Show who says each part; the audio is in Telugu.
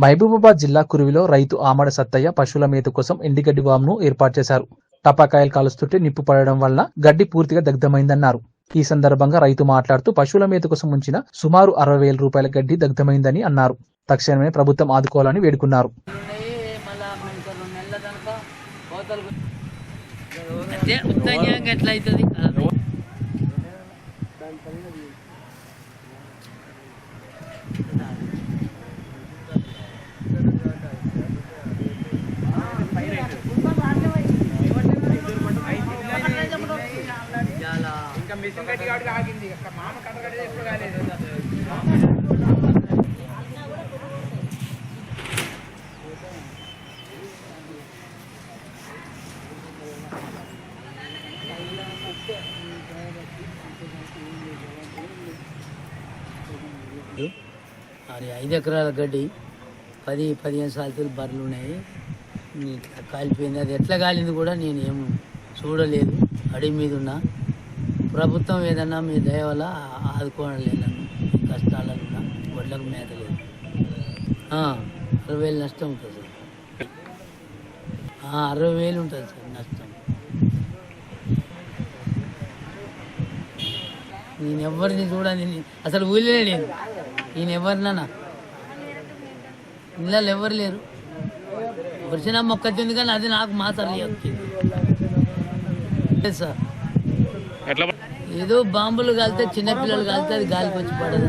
Speaker 1: మహబూబాబాద్ జిల్లా కురువిలో రైతు ఆమడ సత్తయ్య పశువుల మేత కోసం ఎండిగడ్డి వామ్ను ఏర్పాటు చేశారు. టపాకాయలు కాలుస్తుంటే నిప్పు పడడం వల్ల గడ్డి పూర్తిగా దగ్ధమైందన్నారు. ఈ సందర్భంగా రైతు మాట్లాడుతూ పశువుల మేత కోసం ఉంచిన సుమారు 60,000 రూపాయల గడ్డి దగ్ధమైందని అన్నారు. తక్షణమే ప్రభుత్వం ఆదుకోవాలని వేడుకున్నారు.
Speaker 2: ఇంకా మిషన్ కట్టి కాబట్టి ఆగింది. మామ కట్టగడ్డ ఎప్పుడు కాలేదు.
Speaker 3: అది 5 ఎకరాల గడ్డి 10-15 సార్లు బర్రెలు ఉన్నాయి. కాలిపోయింది. అది ఎట్లా కాలింది కూడా నేను ఏం చూడలేదు. అడిగి మీద ఉన్నా. ప్రభుత్వం ఏదన్నా మీ దయ వల్ల ఆదుకోవడం లేదు. నన్ను కష్టాలలో ఉన్నా. వడ్లకు మేత లేదు. 60,000 నష్టం ఉంటుంది సార్. 60,000 ఉంటుంది సార్ నష్టం. నేను ఎవరిని చూడండి, అసలు ఊళ్ళే లేదు. నేను ఎవరినన్నా ఇళ్ళలో ఎవరు లేరు. వచ్చినా మొక్కొచ్చింది కానీ అది నాకు మాత్రం వచ్చింది సార్. ఏదో బాంబులు కాలితే చిన్నపిల్లలు కాలితే అది గాలికి వచ్చి పడదు.